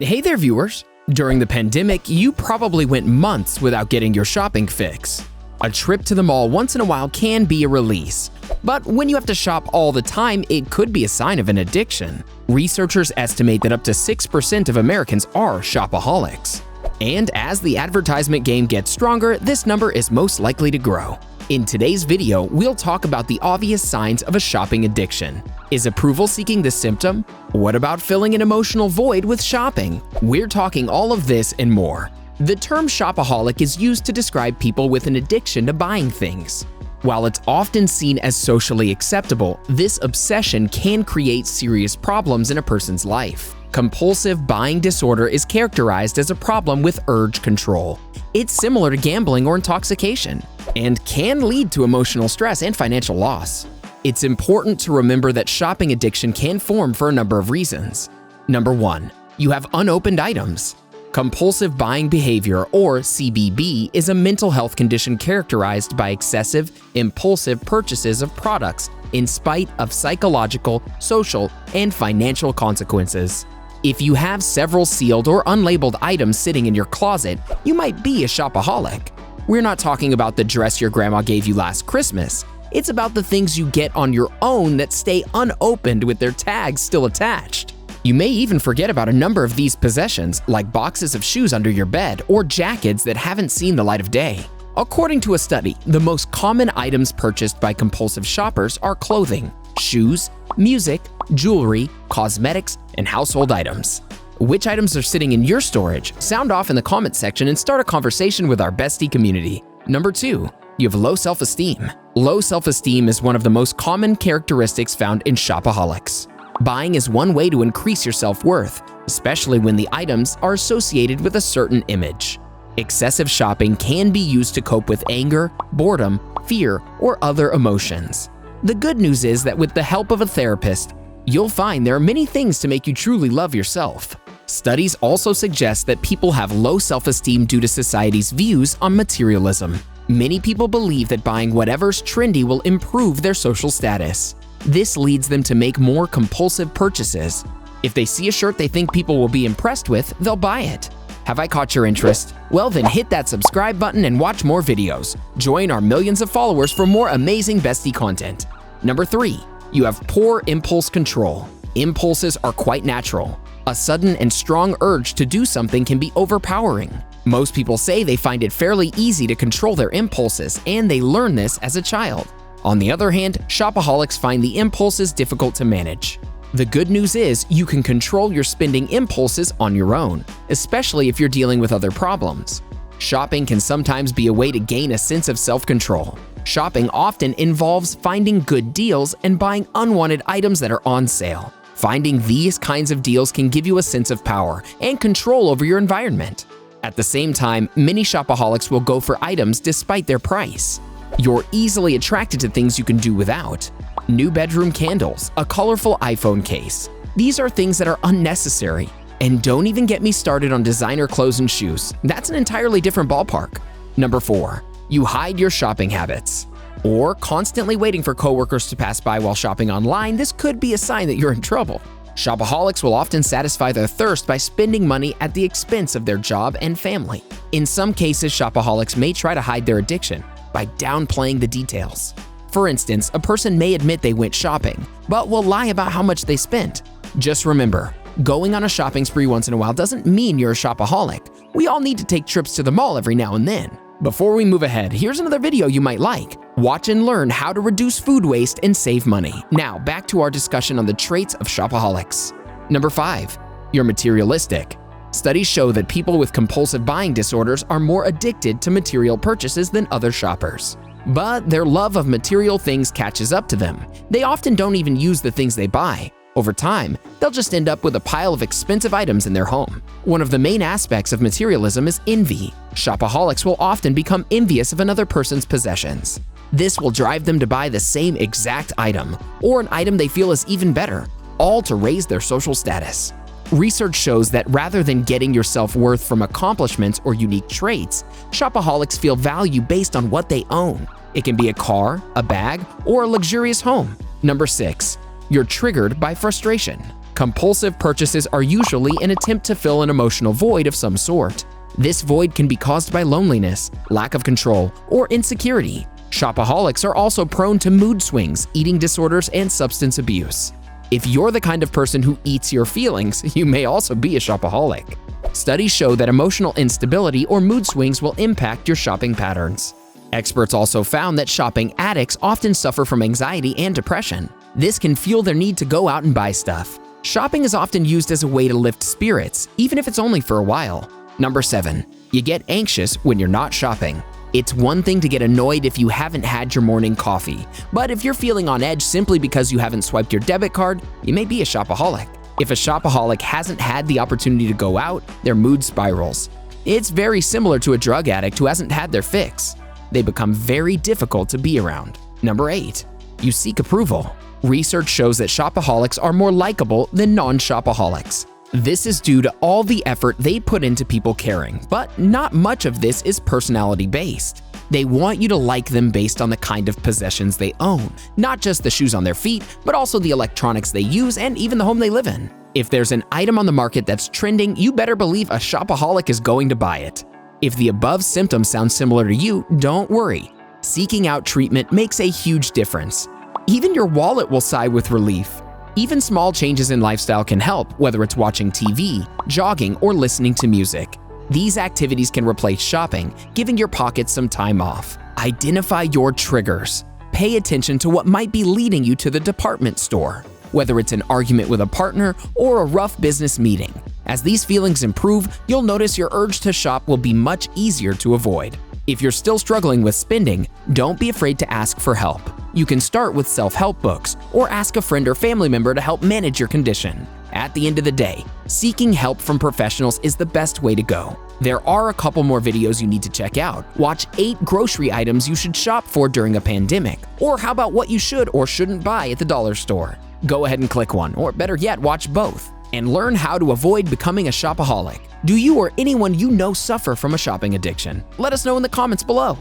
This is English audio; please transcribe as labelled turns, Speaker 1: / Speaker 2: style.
Speaker 1: Hey there, viewers! During the pandemic, you probably went months without getting your shopping fix. A trip to the mall once in a while can be a release, but when you have to shop all the time, it could be a sign of an addiction. Researchers estimate that up to 6% of Americans are shopaholics. And as the advertisement game gets stronger, this number is most likely to grow. In today's video, we'll talk about the obvious signs of a shopping addiction. Is approval seeking the symptom? What about filling an emotional void with shopping? We're talking all of this and more. The term shopaholic is used to describe people with an addiction to buying things. While it's often seen as socially acceptable, this obsession can create serious problems in a person's life. Compulsive buying disorder is characterized as a problem with urge control. It's similar to gambling or intoxication, and can lead to emotional stress and financial loss. It's important to remember that shopping addiction can form for a number of reasons. Number 1, you have unopened items. Compulsive buying behavior, or CBB, is a mental health condition characterized by excessive, impulsive purchases of products in spite of psychological, social, and financial consequences. If you have several sealed or unlabeled items sitting in your closet, you might be a shopaholic. We're not talking about the dress your grandma gave you last Christmas. It's about the things you get on your own that stay unopened with their tags still attached. You may even forget about a number of these possessions, like boxes of shoes under your bed or jackets that haven't seen the light of day. According to a study, the most common items purchased by compulsive shoppers are clothing, shoes, music, jewelry, cosmetics, and household items. Which items are sitting in your storage? Sound off in the comment section and start a conversation with our Bestie community. Number 2, you have low self-esteem. Low self-esteem is one of the most common characteristics found in shopaholics. Buying is one way to increase your self-worth, especially when the items are associated with a certain image. Excessive shopping can be used to cope with anger, boredom, fear, or other emotions. The good news is that with the help of a therapist, you'll find there are many things to make you truly love yourself. Studies also suggest that people have low self-esteem due to society's views on materialism. Many people believe that buying whatever's trendy will improve their social status. This leads them to make more compulsive purchases. If they see a shirt they think people will be impressed with, they'll buy it. Have I caught your interest? Well then hit that subscribe button and watch more videos. Join our millions of followers for more amazing Bestie content. Number 3, you have poor impulse control. Impulses are quite natural. A sudden and strong urge to do something can be overpowering. Most people say they find it fairly easy to control their impulses, and they learn this as a child. On the other hand, shopaholics find the impulses difficult to manage. The good news is you can control your spending impulses on your own, especially if you're dealing with other problems. Shopping can sometimes be a way to gain a sense of self-control. Shopping often involves finding good deals and buying unwanted items that are on sale. Finding these kinds of deals can give you a sense of power and control over your environment. At the same time, many shopaholics will go for items despite their price. You're easily attracted to things you can do without. New bedroom candles, a colorful iPhone case. These are things that are unnecessary. And don't even get me started on designer clothes and shoes. That's an entirely different ballpark. Number 4, you hide your shopping habits. Or constantly waiting for coworkers to pass by while shopping online, this could be a sign that you're in trouble. Shopaholics will often satisfy their thirst by spending money at the expense of their job and family. In some cases, shopaholics may try to hide their addiction by downplaying the details. For instance, a person may admit they went shopping, but will lie about how much they spent. Just remember, going on a shopping spree once in a while doesn't mean you're a shopaholic. We all need to take trips to the mall every now and then. Before we move ahead, here's another video you might like. Watch and learn how to reduce food waste and save money. Now, back to our discussion on the traits of shopaholics. Number 5, you're materialistic. Studies show that people with compulsive buying disorders are more addicted to material purchases than other shoppers. But their love of material things catches up to them. They often don't even use the things they buy. Over time, they'll just end up with a pile of expensive items in their home. One of the main aspects of materialism is envy. Shopaholics will often become envious of another person's possessions. This will drive them to buy the same exact item, or an item they feel is even better, all to raise their social status. Research shows that rather than getting your self-worth from accomplishments or unique traits, shopaholics feel value based on what they own. It can be a car, a bag, or a luxurious home. Number 6, you're triggered by frustration. Compulsive purchases are usually an attempt to fill an emotional void of some sort. This void can be caused by loneliness, lack of control, or insecurity. Shopaholics are also prone to mood swings, eating disorders, and substance abuse. If you're the kind of person who eats your feelings, you may also be a shopaholic. Studies show that emotional instability or mood swings will impact your shopping patterns. Experts also found that shopping addicts often suffer from anxiety and depression. This can fuel their need to go out and buy stuff. Shopping is often used as a way to lift spirits, even if it's only for a while. Number 7. You get anxious when you're not shopping. It's one thing to get annoyed if you haven't had your morning coffee, but if you're feeling on edge simply because you haven't swiped your debit card, you may be a shopaholic. If a shopaholic hasn't had the opportunity to go out, their mood spirals. It's very similar to a drug addict who hasn't had their fix. They become very difficult to be around. Number 8. You seek approval. Research shows that shopaholics are more likable than non-shopaholics. This is due to all the effort they put into people caring, but not much of this is personality-based. They want you to like them based on the kind of possessions they own, not just the shoes on their feet, but also the electronics they use and even the home they live in. If there's an item on the market that's trending, you better believe a shopaholic is going to buy it. If the above symptoms sound similar to you, don't worry. Seeking out treatment makes a huge difference. Even your wallet will sigh with relief. Even small changes in lifestyle can help, whether it's watching TV, jogging, or listening to music. These activities can replace shopping, giving your pockets some time off. Identify your triggers. Pay attention to what might be leading you to the department store, whether it's an argument with a partner or a rough business meeting. As these feelings improve, you'll notice your urge to shop will be much easier to avoid. If you're still struggling with spending, don't be afraid to ask for help. You can start with self-help books or ask a friend or family member to help manage your condition. At the end of the day, seeking help from professionals is the best way to go. There are a couple more videos you need to check out. Watch 8 grocery items you should shop for during a pandemic, or how about what you should or shouldn't buy at the dollar store. Go ahead and click one, or better yet, watch both, and learn how to avoid becoming a shopaholic. Do you or anyone you know suffer from a shopping addiction? Let us know in the comments below.